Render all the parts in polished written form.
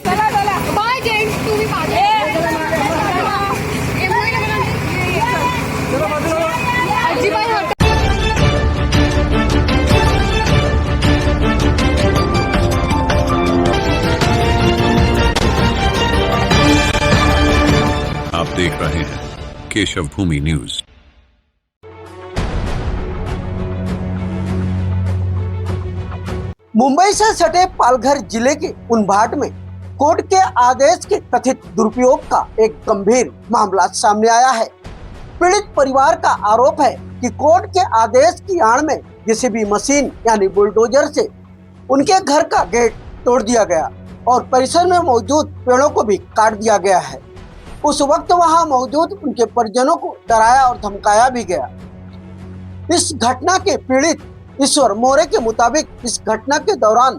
चला चला bye gents तुम्ही मागे आजीबाई हॉटेल आप देख रहे हैं केशव भूमि न्यूज। मुंबई से सटे पालघर जिले के उनभाट में कोर्ट के आदेश के कथित दुरुपयोग का एक गंभीर मामला सामने आया है। पीड़ित परिवार का आरोप है कि कोर्ट के आदेश की आड़ में जेसीबी मशीन यानी बुलडोजर से उनके घर का गेट तोड़ दिया गया और परिसर में मौजूद पेड़ों को भी काट दिया गया है। उस वक्त वहां मौजूद उनके परिजनों को डराया और धमकाया भी गया। इस घटना के पीड़ित ईश्वर मोरे के मुताबिक इस घटना के दौरान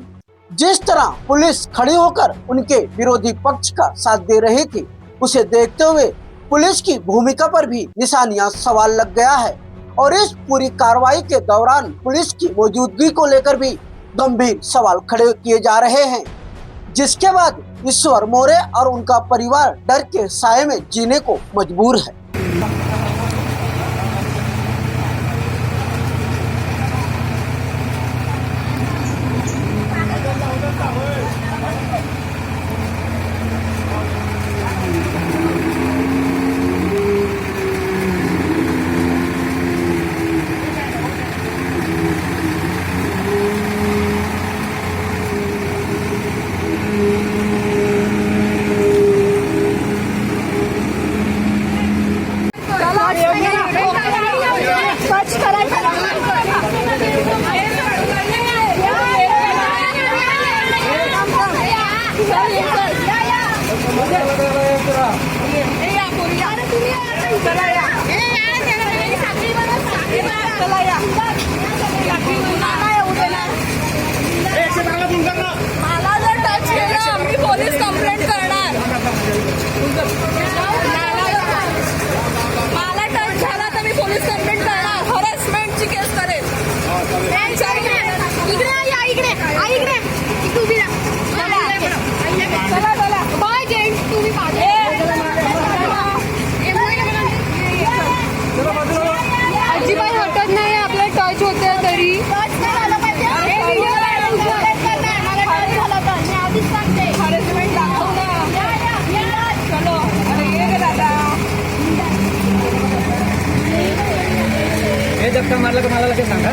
जिस तरह पुलिस खड़ी होकर उनके विरोधी पक्ष का साथ दे रही थी, उसे देखते हुए पुलिस की भूमिका पर भी निशानियां सवाल लग गया है और इस पूरी कार्रवाई के दौरान पुलिस की मौजूदगी को लेकर भी गंभीर सवाल खड़े किए जा रहे हैं, जिसके बाद ईश्वर मोरे और उनका परिवार डर के साए में जीने को मजबूर है। मला जर टच केलं मी पोलीस कंप्लेंट करणार। मला टच झाला तर मी पोलीस कंप्लेंट करणार, हॅरेसमेंटची केस करेल। इकडे तू उभी राहा। चला चला बाय जेंट्स तुम्ही मागे आजीबाई हटत नाही, आपलं टच होते तरी धक्का मारला का मला लगेच सांगा।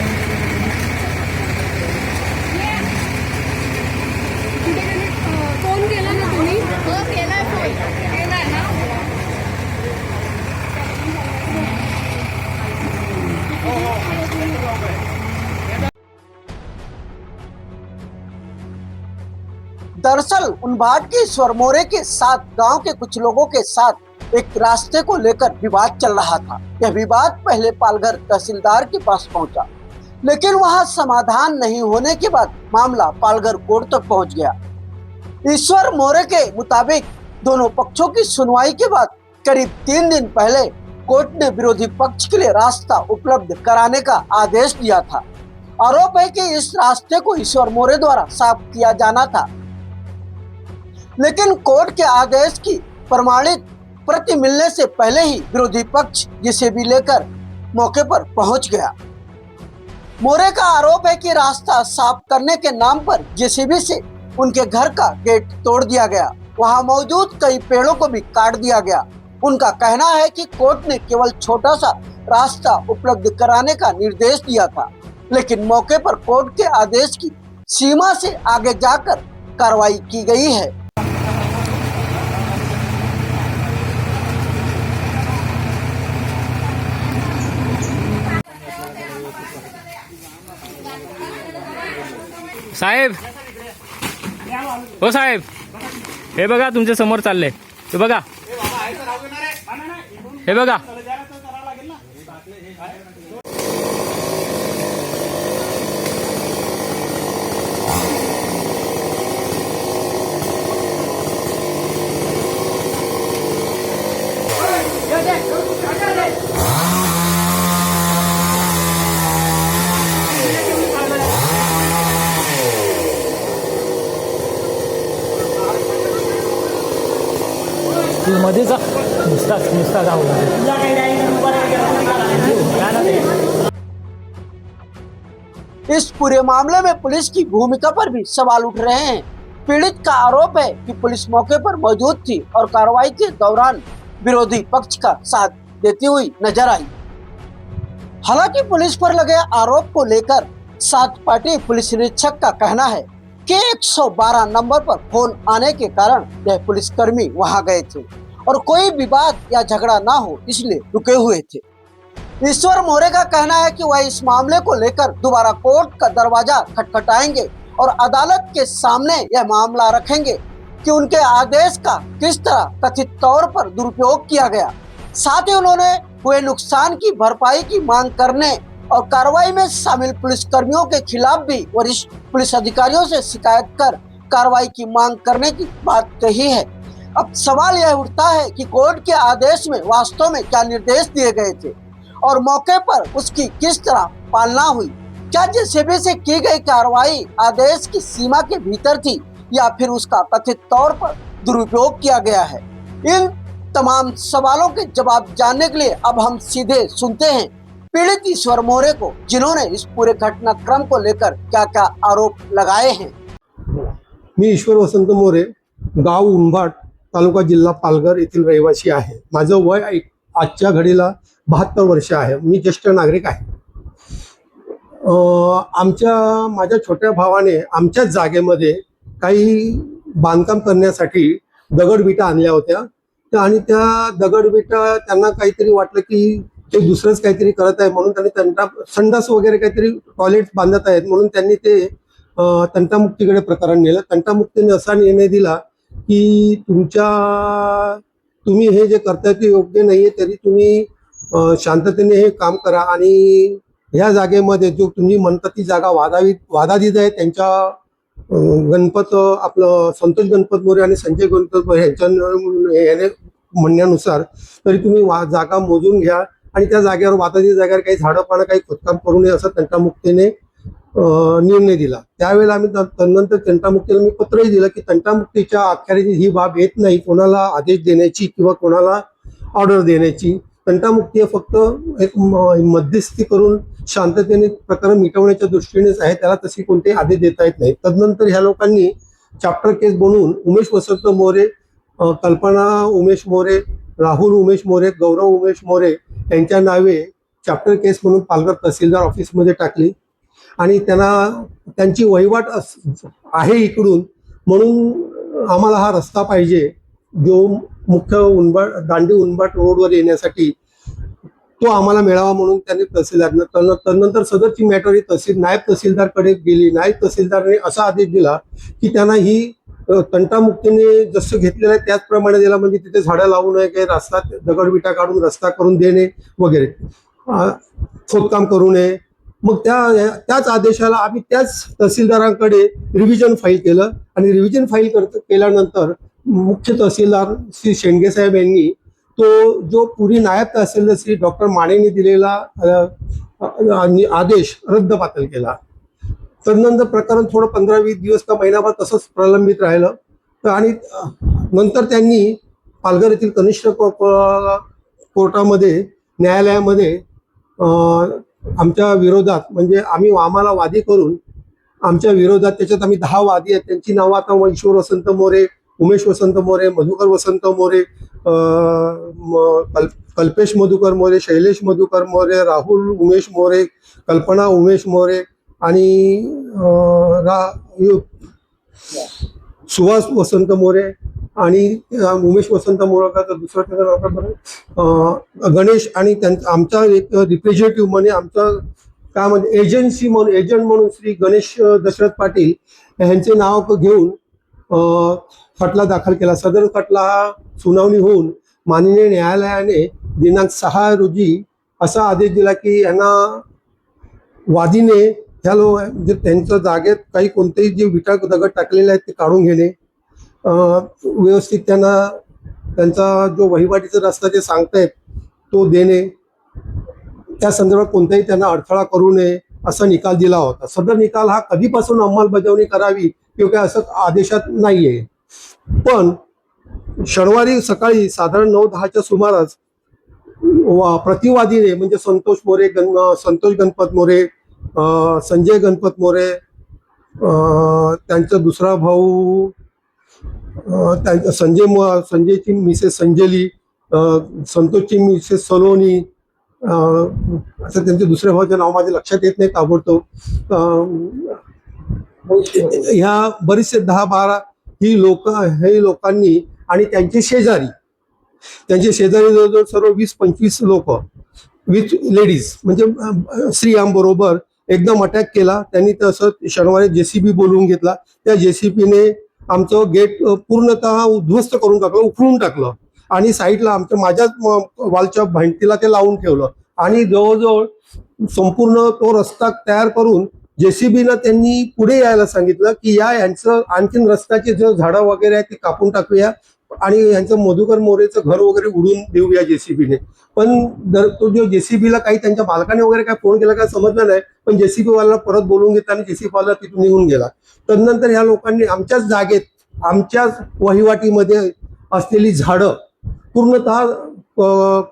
फोन केला ना तुम्ही? हो केलाय फोन, केलाय ना। दरअसल उनभाट के ईश्वर मोरे के साथ गांव के कुछ लोगों के साथ एक रास्ते को लेकर विवाद चल रहा था। यह विवाद पहले पालघर तहसीलदार के पास पहुंचा, लेकिन वहां समाधान नहीं होने के बाद मामला पालघर कोर्ट तक पहुंच गया। ईश्वर मोरे के मुताबिक दोनों पक्षों की सुनवाई के बाद करीब 3 दिन पहले कोर्ट ने विरोधी पक्ष के लिए रास्ता उपलब्ध कराने का आदेश दिया था। आरोप है कि इस रास्ते को ईश्वर मोरे द्वारा साफ किया जाना था, लेकिन कोर्ट के आदेश की प्रमाणित प्रति मिलने से पहले ही विरोधी पक्ष जेसीबी लेकर मौके पर पहुंच गया। मोरे का आरोप है कि रास्ता साफ करने के नाम पर जेसीबी से उनके घर का गेट तोड़ दिया गया, वहां मौजूद कई पेड़ों को भी काट दिया गया। उनका कहना है कि कोर्ट ने केवल छोटा सा रास्ता उपलब्ध कराने का निर्देश दिया था, लेकिन मौके पर कोर्ट के आदेश की सीमा से आगे जाकर कार्रवाई की गई है। साहेब, हो साहेब, हे बघा तुमच्या समोर चाललंय, हे बघा, हे बघा। मध्येच नुसता जाऊ इस पूरे मामले में पुलिस की भूमिका पर भी सवाल उठ रहे हैं। पीड़ित का आरोप है कि पुलिस मौके पर मौजूद थी और कार्रवाई के दौरान विरोधी पक्ष का साथ देती हुई नजर आई। हालांकि पुलिस पर लगे आरोप को लेकर सात पार्टी पुलिस निरीक्षक का कहना है कि 112 नंबर पर फोन आने के कारण यह पुलिसकर्मी वहां गए थे और कोई विवाद या झगड़ा ना हो इसलिए रुके हुए थे। ईश्वर मोरे का कहना है कि वह इस मामले को लेकर दोबारा कोर्ट का दरवाजा खटखटाएंगे और अदालत के सामने यह मामला रखेंगे कि उनके आदेश का किस तरह कथित तौर पर दुरुपयोग किया गया। साथ ही उन्होंने हुए नुकसान की भरपाई की मांग करने और कार्रवाई में शामिल पुलिसकर्मियों के खिलाफ भी वरिष्ठ पुलिस अधिकारियों से शिकायत कर कार्रवाई की मांग करने की बात कही है। अब सवाल यह उठता है कि कोर्ट के आदेश में वास्तव में क्या निर्देश दिए गए थे और मौके पर उसकी किस तरह पालना हुई। क्या जेसीबी से की गई कार्रवाई आदेश की सीमा के भीतर थी या फिर उसका कथित तौर पर दुरुपयोग किया गया है। इन तमाम सवालों के जवाब जानने के लिए अब हम सीधे सुनते हैं पीड़ित ईश्वर मोरे को, जिन्होंने इस पूरे घटनाक्रम को लेकर क्या क्या आरोप लगाए हैं। मी ईश्वर वसंत मोरे, गाव उंभाट, तालुका जिल्हा पालघर येथील रहिवासी आहे। माझं वय आजच्या घडीला 72 वर्ष आहे। मी ज्येष्ठ नागरिक आहे। माझ्या छोट्या भावाने आमच्याच जागेमध्ये काही बांधकाम करण्यासाठी दगडविटा आणल्या होत्या आणि त्या दगडविटा त्यांना काहीतरी वाटलं की ते दुसरंच काहीतरी करत आहे म्हणून त्यांनी संडास वगैरे काहीतरी टॉयलेट बांधत आहेत म्हणून त्यांनी ते तंटामुक्तीकडे प्रकरण नेलं। तंटामुक्तीने असा निर्णय दिला की तुम्ही हे जे करताय ते योग्य नाहीये, तरी तुम्ही शांततेने हे काम करा आणि ह्या जागेमध्ये जो तुम्ही म्हणता ती जागा वादातीत आहे, त्यांच्या गणपत आपलं संतोष गणपत मोरे आणि संजय गणपत मोरे यांच्या म्हणण्यानुसार तरी तुम्ही जागा मोजून घ्या आणि त्या जागेवर वादातीत जागेवर काही झाडं पानं काही खोदकाम करू नये असं तंटामुक्तीने निर्णय दिला। त्यावेळेला आम्ही नंतर तंटामुक्तीला मी पत्रही दिलं की तंटामुक्तीच्या अखेरीस ही बाब येत नाही कोणाला आदेश देण्याची किंवा कोणाला ऑर्डर देण्याची। तंटामुक्ती फक्त एक मध्यस्थी करून शांततेने प्रकरण मिटवण्याच्या दृष्टीनेच आहे, त्याला तशी कोणतेही आदेश देता येत नाही। तदनंतर ह्या लोकांनी चॅप्टर केस बनवून उमेश वसंत मोरे, कल्पना उमेश मोरे, राहुल उमेश मोरे, गौरव उमेश मोरे यांच्या नावे चॅप्टर केस म्हणून पालघर तहसीलदार ऑफिसमध्ये टाकली आणि त्यांची वहिवाट आहे इकडून म्हणून आम्हाला हा रस्ता पाहिजे जो मुख्य दांडी उंबाट रोडवर येण्यासाठी तो आम्हाला मिळावा म्हणून त्यांनी तहसीलदारनं तदनंतर सदरची मॅटर ही नायब तहसीलदारकडे गेली। नायब तहसीलदारने असा आदेश दिला की त्यांना ही तंटामुक्तीने जसं घेतलेलं आहे त्याचप्रमाणे दिला, म्हणजे तिथे झाडं लावू नये, काही रस्ता दगडविटा काढून रस्ता करून देणे वगैरे, खोदकाम करू नये। मग त्याच आदेशाला आम्ही त्याच तहसीलदारांकडे रिव्हिजन फाईल केलं आणि रिव्हिजन फाईल केल्यानंतर मुख्य तहसीलदार श्री शेंडगे साहेब यांनी तो जो पूर्वी नायब तहसीलदार श्री डॉक्टर मानेंनी दिलेला आदेश रद्दबातल केला। तदनंतर प्रकरण थोडं 15-20 दिवस का महिनाभर तसंच प्रलंबित राहिलं आणि नंतर त्यांनी पालघर येथील कनिष्ठ कोर्टामध्ये न्यायालयामध्ये आमच्या विरोधात, म्हणजे आम्हाला वादी करून आमच्या विरोधात, त्याच्यात आम्ही 10 वादी आहेत, त्यांची नावं आता ईश्वर वसंत मोरे, उमेश वसंत मोरे, मधुकर वसंत मोरे, कल्पेश मधुकर मोरे, शैलेश मधुकर मोरे, राहुल उमेश मोरे, कल्पना उमेश मोरे आणि सुहास वसंत मोरे आणि उमेश वसंत मोरेचा दुसरा गणेश आणि आमचा एक रिप्रेझेंटेटिव्ह म्हणजे आमचा काय म्हणजे एजंट म्हणून श्री गणेश दशरथ पाटील यांचे नाव घेऊन खटला दाखल केला। सदर खटला हा सुनावणी होऊन माननीय न्यायालयाने दिनांक 6 रोजी असा आदेश दिला की यांना वादीने म्हणजे त्यांच्या जागेत काही कोणतेही जे विटा दगड टाकलेले आहेत ते काढून घेणे, व्यवस्थित त्यांचा जो वहिवाटीचा रस्ता जे सांगतायत तो देणे, त्या संदर्भात कोणताही त्यांना अडथळा करू नये असा निकाल दिला होता। सदर निकाल हा कधीपासून अंमलबजावणी करावी किंवा असं आदेशात नाहीये, पण शनिवारी सकाळी साधारण 9-10च्या सुमारास प्रतिवादीने म्हणजे संतोष गणपत मोरे, संजय गणपत मोरे, त्यांचा दुसरा भाऊ त्यांचा संजयची मिसेस संजली, संतोषची मिसेस सलोनी, असं त्यांच्या दुसऱ्या भावाचं नाव माझ्या लक्षात येत नाही ताबडतोब. ह्या बरेचसे 10-12 ही लोकांनी आणि त्यांचे शेजारी जवळजवळ सर्व 20-25 लोक, 20 लेडीज म्हणजे स्त्रियांबरोबर एकदम अटॅक केला. त्यांनी तसं शनिवारी JCB बोलवून घेतला. त्या JCBने आमचं गेट पूर्णतः उद्ध्वस्त करून टाकलं, उखळून टाकलं आणि साईडला माझ्याच वालच्या भिंतीला ते लावून ठेवलं आणि जवळजवळ संपूर्ण तो रस्ता तयार करून JCBनं त्यांनी पुढे यायला सांगितलं की यांचं आणखीन रस्त्याचे जे झाडं वगैरे आहेत ते कापून टाकूया आणि यांचं मधुकर मोरेचं घर वगैरे उडून देऊया JCBने. पण तो जो JCBला काही त्यांच्या मालकाने वगैरे काय फोन केला काय समजलं नाही, पण JCB वाला परत बोलून घेतला आणि JCB वाला तिथून निघून गेला. तदनंतर ह्या लोकांनी आमच्याच जागेत, आमच्याच वहिवाटीमध्ये असलेली झाडं पूर्णतः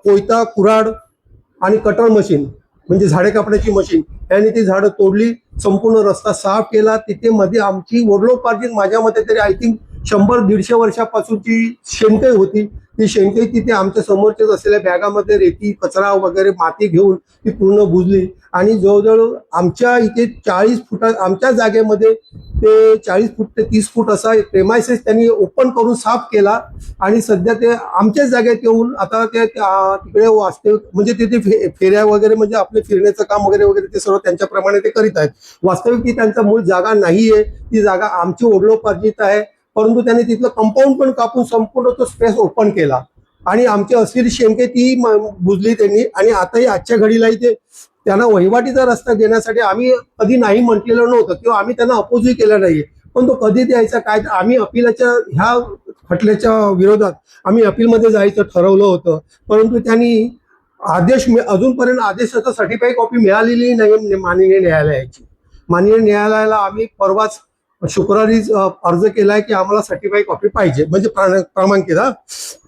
कोयता, कुऱ्हाड आणि कटर मशीन म्हणजे झाडे कापण्याची मशीन यांनी ती झाडं तोडली, संपूर्ण रस्ता साफ केला. तिथे मध्ये आमची वडिलोपार्जित माझ्या मते तरी आय थिंक 100-150 वर्षापासूनची शेणकई होती. ती शेणकई तिथे आमच्या समोरच्याच असलेल्या बॅगामध्ये रेती, कचरा वगैरे माती घेऊन ती पूर्ण बुजली आणि जवळजवळ आमच्या इथे 40 फुटा आमच्या जागेमध्ये ते 40 फूट ते 30 फूट असा प्रेमायसेस त्यांनी ओपन करून साफ केला आणि सध्या ते आमच्याच जागेत येऊन आता ते तिकडे वास्तविक म्हणजे तिथे फेऱ्या वगैरे म्हणजे आपले फिरण्याचं काम वगैरे ते सर्व त्यांच्याप्रमाणे ते करीत आहेत. वास्तविक ती त्यांचा मूळ जागा नाहीये, ती जागा आमची वडिलोपार्जित आहे. परंतु त्यांनी तिथलं कंपाऊंड पण कापून संपूर्ण तो स्पेस ओपन केला आणि आमची असलेली शेणके ती बुजली त्यांनी. आणि आताही आजच्या घडीलाही ते त्यांना वहिवाटीचा रस्ता देण्यासाठी आम्ही कधी नाही म्हटलेलं नव्हतं किंवा आम्ही त्यांना अपोजही केलं नाही, पण तो कधी द्यायचा काय, आम्ही अपिलाच्या ह्या खटल्याच्या विरोधात आम्ही अपीलमध्ये जायचं ठरवलं होतं. परंतु त्यांनी अजूनपर्यंत आदेशाचा सर्टिफाईड कॉपी मिळालेली नाही माननीय न्यायालयाची. माननीय न्यायालयाला आम्ही परवाच शुक्रवारी अर्ज केलाय की आम्हाला सर्टिफाईड कॉपी पाहिजे म्हणजे क्रमांकित,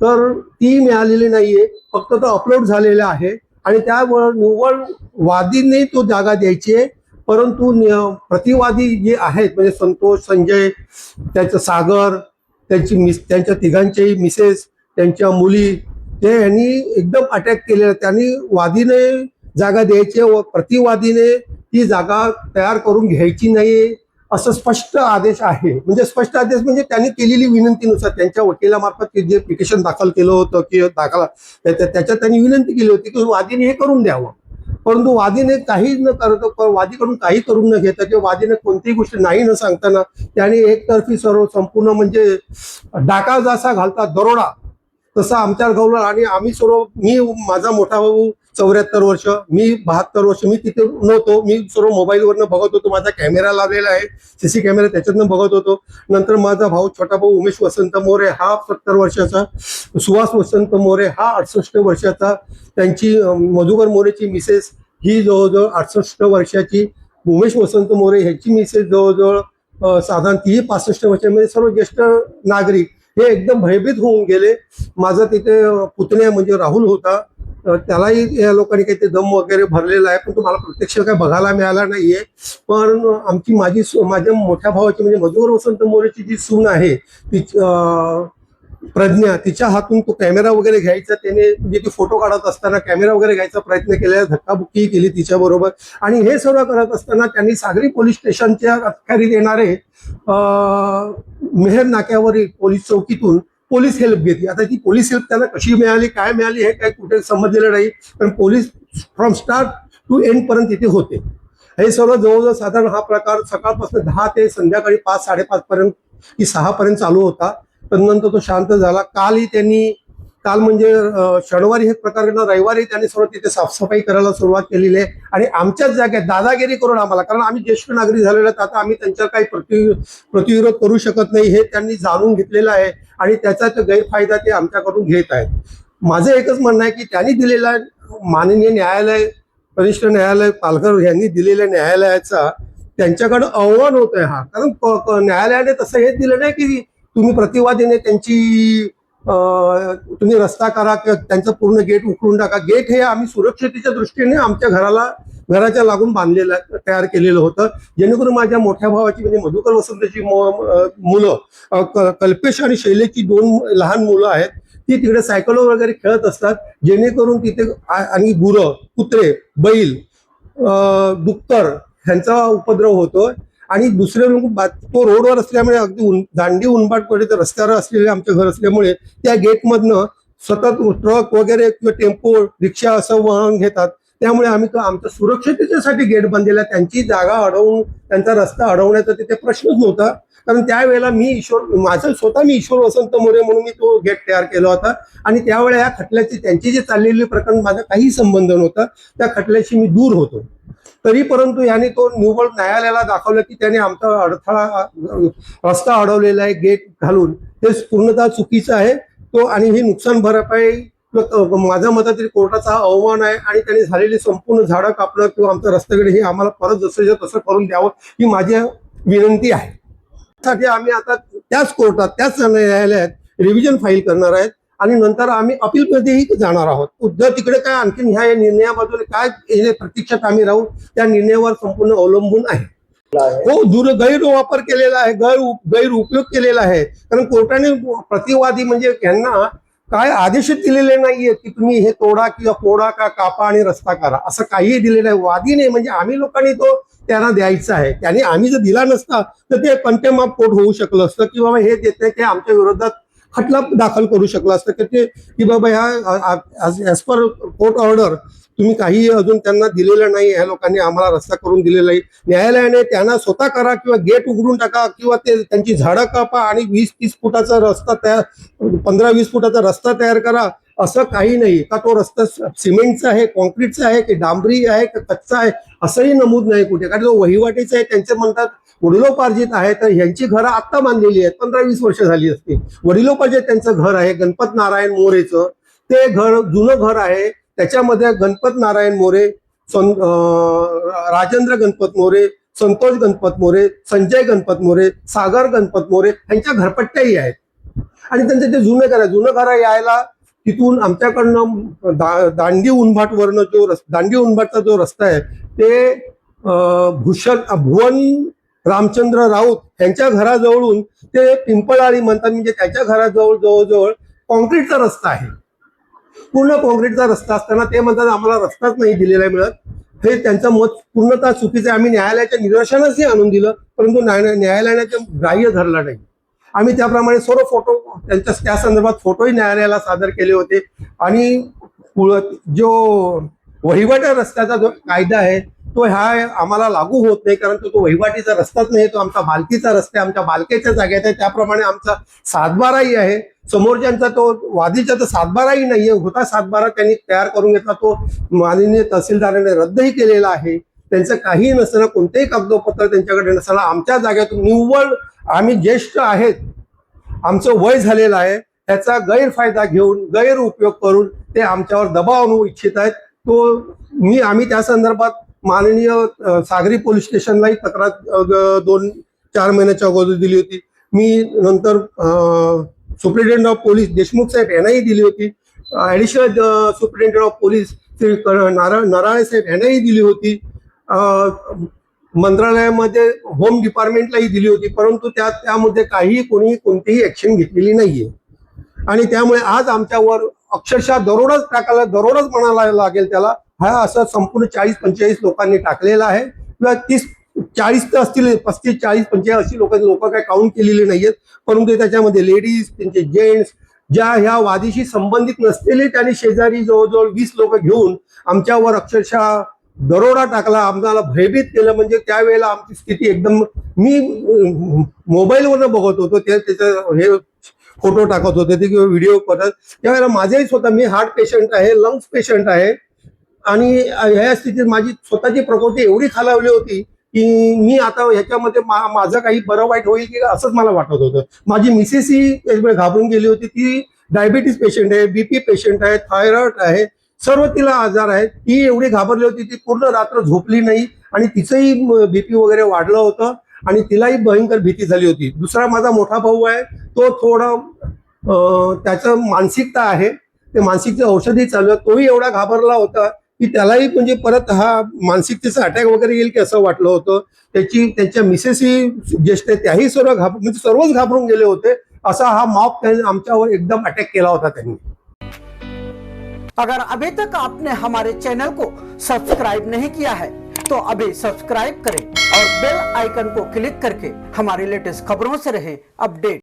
तर ती मिळालेली नाहीये, फक्त तो अपलोड झालेला आहे आणि त्यावर निव्वळ वादीने तो जागा द्यायची आहे. परंतु प्रतिवादी जे आहेत म्हणजे संतोष, संजय, त्याचं सागर, त्यांच्या तिघांच्याही मिसेस, त्यांच्या मुली, ते यांनी एकदम अटॅक केलेला. त्यांनी वादीने जागा द्यायची व प्रतिवादीने ती जागा तयार करून घ्यायची नाही असं स्पष्ट आदेश आहे. म्हणजे स्पष्ट आदेश म्हणजे त्यांनी केलेली विनंतीनुसार त्यांच्या वकिलामार्फत जे पिटिशन दाखल केलं होतं की त्याच्यात त्यांनी विनंती केली होती की वादीने हे करून द्यावं. परंतु वादीने काही न करता, वादीकडून काही करून न घेता किंवा वादीने कोणतीही गोष्ट नाही न सांगताना त्यांनी एकतर्फी सर्व संपूर्ण म्हणजे डाका जसा घालतात दरोडा तसा आमच्यावर घालवला. आणि आम्ही सर्व, मी माझा मोठा भाऊ 74 वर्ष, मी 72 वर्ष, मी तिथे नव्हतो, मी सर्व मोबाईलवरनं बघत होतो. माझा कॅमेरा लावलेला आहे, CC कॅमेरा, त्याच्यातनं बघत होतो. नंतर माझा भाऊ, छोटा भाऊ उमेश वसंत मोरे हा 70 वर्षाचा, सुहास वसंत मोरे हा 68 वर्षाचा, त्यांची मधुकर मोरेची मिसेस ही जवळजवळ 68 वर्षाची, उमेश वसंत मोरे ह्याची मिसेस जवळजवळ साधारण ती 65 वर्षामध्ये, सर्व ज्येष्ठ नागरिक हे एकदम भयभीत होऊन गेले. माझा तिथे पुतण्या म्हणजे राहुल होता, त्यालाही या लोकांनी काही ते दम वगैरे भरलेला आहे, पण तुम्हाला प्रत्यक्ष काय बघायला मिळाला नाहीये. पण माझ्या मोठ्या भावाची म्हणजे मधुकर वसंत मोरेची जी सून आहे ती प्रज्ञा, तिच्या हातून तो कॅमेरा वगैरे घ्यायचा, त्याने म्हणजे ती फोटो काढत असताना कॅमेरा वगैरे घ्यायचा प्रयत्न केला, धक्काबुक्की केली तिच्याबरोबर. आणि हे सर्व करत असताना त्यांनी सागरी पोलीस स्टेशनच्या अखत्यारीत येणारे मेहर नाक्यावरील पोलीस चौकीतून पोलीस हेल्प घेतली. आता ती पोलीस हेल्प त्यांना कशी मिळाली, काय मिळाली हे काय कुठे समजलेलं नाही, पण police from start to end पर्यंत तिथे होते. हे सर्व जवळजवळ साधारण हा प्रकार सकाळपासून 10 ते संध्याकाळी 5-5:30 पर्यंत की 6 पर्यंत चालू होता. तदनंतर तो शांत झाला. काल म्हणजे शनिवारी हे प्रकार घडला, रविवारी त्यांनी सर्व तिथे साफसफाई करायला सुरुवात केलेली आहे आणि आमच्याच जागेत दादागिरी करून आम्हाला, कारण आम्ही ज्येष्ठ नागरिक झालेलो आहेत, आता आम्ही त्यांच्यावर काही प्रतिविरोध करू शकत नाही हे त्यांनी जाणून घेतलेलं आहे आणि त्याचा गैरफायदा ते आमच्याकडून घेत आहेत. माझं एकच म्हणणं आहे की त्यांनी दिलेला माननीय न्यायालय, कनिष्ठ न्यायालय पालघर यांनी दिलेल्या न्यायालयाचा त्यांच्याकडे आव्हान होत आहे हा, कारण न्यायालयाने तसं हे दिलं नाही की तुम्ही प्रतिवादीने त्यांची तुम्ही रस्ता करा किंवा त्यांचं पूर्ण गेट उकळून टाका. गेट हे आम्ही सुरक्षितेच्या दृष्टीने आमच्या घराच्या लागून बांधलेलं तयार केलेलं होतं, जेणेकरून माझ्या मोठ्या भावाची म्हणजे मधुकर वसंतची मुलं कल्पेश आणि शैलेची 2 लहान मुलं आहेत, ती तिकडे सायकल वगैरे खेळत असतात, जेणेकरून तिथे आणि गुरं, कुत्रे, बैल, डुक्कर ह्यांचा उपद्रव होतो. आणि दुसरे लोक तो रोडवर असल्यामुळे अगदी दांडी उनबाटकडे तर रस्त्यावर असलेले आमचे घर असल्यामुळे त्या गेटमधनं सतत ट्रक वगैरे किंवा टेम्पो रिक्षा असं वळण घेतात. त्यामुळे आम्ही तो आमच्या सुरक्षिततेसाठी गेट बांधलेला. त्यांची जागा अडवून त्यांचा रस्ता अडवण्याचा तिथे प्रश्नच नव्हता, कारण त्यावेळेला मी ईश्वर वसंत मोरे म्हणून मी तो गेट तयार केला होता. आणि त्यावेळेला या खटल्याची त्यांची जी चाललेली प्रकरण माझा काही संबंध नव्हता, त्या खटल्याशी मी दूर होतो. तरी परंतु याने तो निव्वळ न्यायालयाला दाखवलं की त्याने आमचा रस्ता अडवलेला आहे गेट घालून, ते पूर्णतः चुकीचं आहे तो. आणि ही नुकसान भरपाई माझ्या मतातील कोर्टाचा अवमान आहे. आणि त्यांनी झालेली संपूर्ण झाडं कापणं किंवा आमच्या रस्त्याकडे हे आम्हाला परत जसं तसं करून द्यावं ही माझी विनंती आहे. साठी आम्ही आता त्याच कोर्टात त्याच न्यायालयात रिव्हिजन फाईल करणार आहेत आणि नंतर आम्ही अपीलमध्येही जाणार आहोत. जर तिकडे काय आणखीन ह्या निर्णयाबाजूने काय प्रतीक्षेत आम्ही राहू, त्या निर्णयावर संपूर्ण अवलंबून आहे. हो, गैरवापर केलेला आहे, गैरउपयोग केलेला आहे. कारण कोर्टाने प्रतिवादी म्हणजे यांना काय आदेश दिलेले नाहीये की तुम्ही हे तोडा किंवा फोडा का कापा आणि रस्ता करा, असं काहीही दिलेलं आहे. वादीने म्हणजे आम्ही लोकांनी तो त्यांना द्यायचा आहे. त्याने आम्ही जर दिला नसता तर ते कंटेम्प्ट ऑफ कोर्ट होऊ शकलं असतं की बाबा हे देते ते आमच्या विरोधात खटला दाखल करू शकला असतं की बाबा ह्या ॲज पर कोर्ट ऑर्डर तुम्ही काही अजून त्यांना दिलेलं नाही, ह्या लोकांनी आम्हाला रस्ता करून दिलेला नाही. न्यायालयाने त्यांना स्वतः करा किंवा गेट उघडून टाका किंवा ते त्यांची झाडं कापा आणि 20-30 फुटाचा रस्ता तयार 15-20 फुटाचा रस्ता तयार करा, असं काही नाही. का तो रस्ता सिमेंटचा आहे, कॉन्क्रीटचा आहे की डांबरी आहे का कच्चा आहे असंही नमूद नाही कुठे. कारण तो वहिवाटीचा आहे, त्यांचे म्हणतात वडिलोपार्जित आहे. तर ह्यांची घरं आत्ता बांधलेली आहेत, 15-20 वर्ष झाली असतील. वडिलोपार्जित त्यांचं घर आहे गणपत नारायण मोरेचं, ते घर जुनं घर आहे. त्याच्यामध्ये गणपत नारायण मोरे, राजेंद्र गणपत मोरे, संतोष गणपत मोरे, संजय गणपत मोरे, सागर गणपत मोरे ह्यांच्या घरपट्ट्याही आहेत. आणि त्यांचं ते जुनं घर यायला तिथून आमच्याकडनं दांडी उनभाटवरनं दांडी उनभाटचा जो रस्ता आहे ते भुवन रामचंद्र राऊत यांच्या घराजवळून ते पिंपळाळी म्हणतात, म्हणजे त्याच्या घराजवळ जवळजवळ कॉन्क्रीटचा रस्ता आहे. पूर्ण कॉन्क्रीटचा रस्ता असताना ते म्हणतात आम्हाला रस्ताच नाही दिलेला मिळत. हे त्यांचं मत पूर्णतः चुकीचं आहे. आम्ही न्यायालयाच्या निदर्शनासही आणून दिलं, परंतु न्यायालयाने ग्राह्य धरला नाही. आम्ही त्याप्रमाणे सर्व फोटो त्या संदर्भात फोटोही न्यायालयाला सादर केले होते. आणि जो वहिवाटी रस्त्याचा जो कायदा आहे तो ह्या आम्हाला लागू होत नाही, कारण तो वहिवाटीचा रस्ताच नाही, तो आमचा मालकीचा रस्ता आहे, आमच्या मालकीच्या जागेत आहे. त्याप्रमाणे आमचा सातबाराही आहे. समोरच्यांचा तो वादीचा तर सातबाराही नाहीये, होता सातबारा त्यांनी तयार करून घेतला, तो माननीय तहसीलदाराने रद्दही केलेला आहे. त्यांचं काही नसताना कोणतेही कागदपत्र त्यांच्याकडे नसताना आमच्या जागेतून निव्वळ आम्ही ज्येष्ठ आहेत, आमचं वय झालेलं आहे, त्याचा गैरफायदा घेऊन गैरउपयोग करून ते आमच्यावर दबाव आणू इच्छित आहेत. आम्ही त्या संदर्भात माननीय सागरी पोलीस स्टेशनलाही तक्रार 2-4 महिन्याच्या अगोदर दिली होती. मी नंतर सुप्रिटेंडेंट ऑफ पोलीस देशमुख साहेब यांनाही दिली होती. Additional superintendent of police Shri Narale साहेब यांनाही दिली होती. मंत्रालयामध्ये होम डिपार्टमेंटलाही दिली होती, परंतु त्यामध्ये कोणतीही ऍक्शन घेतलेली नाहीये. आणि त्यामुळे आज आमच्यावर अक्षरशः दरोडाच म्हणायला लागेल त्याला. हा असं संपूर्ण 40-45 लोकांनी टाकलेला आहे, किंवा 30-40 तर असतील, 35-40-45 अशी लोक काही काउंट केलेली नाहीयेत. परंतु त्याच्यामध्ये लेडीज, त्यांचे जेंट्स, ज्या ह्या वादीशी संबंधित नसलेले त्यांनी शेजारी जवळजवळ 20 लोक घेऊन आमच्यावर अक्षरशः दरोडा टाकला, आम्हाला भयभीत केलं. म्हणजे त्यावेळेला आमची स्थिती एकदम, मी मोबाईलवरनं बघत होतो, त्याचं हे फोटो टाकत होते ते किंवा व्हिडिओ करत. त्यावेळेला माझ्याही स्वतः, मी हार्ट पेशंट आहे, लंग्स पेशंट आहे, आणि ह्या स्थितीत माझी स्वतःची प्रकृती एवढी खालावली होती की मी आता ह्याच्यामध्ये माझं काही बरं वाईट होईल की असंच मला वाटत होतं. माझी मिसेसही घाबरून गेली होती. ती डायबिटीस पेशंट आहे, BP पेशंट आहे, थायरॉइड आहे, सर्व तिला आजार आहेत. ती एवढी घाबरली होती, ती पूर्ण रात्र झोपली नाही आणि तिचंही BP वगैरे वाढलं होतं. आणि तिलाही भयंकर भीती झाली होती. दुसरा माझा मोठा भाऊ आहे, तो थोडं त्याचं मानसिकता आहे, ते मानसिकता औषधी चालू आहे, तोही एवढा घाबरला होता की त्यालाही म्हणजे परत हा मानसिकतेचा अटॅक वगैरे येईल की असं वाटलं होतं. त्यांच्या मिसेसही ज्येष्ठ त्याही म्हणजे सर्वच घाबरून गेले होते. असा हा मॉब त्यांनी आमच्यावर एकदम अटॅक केला होता त्यांनी. अगर अभी तक आपने हमारे चैनल को सब्सक्राइब नहीं किया है तो अभी सब्सक्राइब करें और बेल आइकन को क्लिक करके हमारी लेटेस्ट खबरों से रहें अपडेट।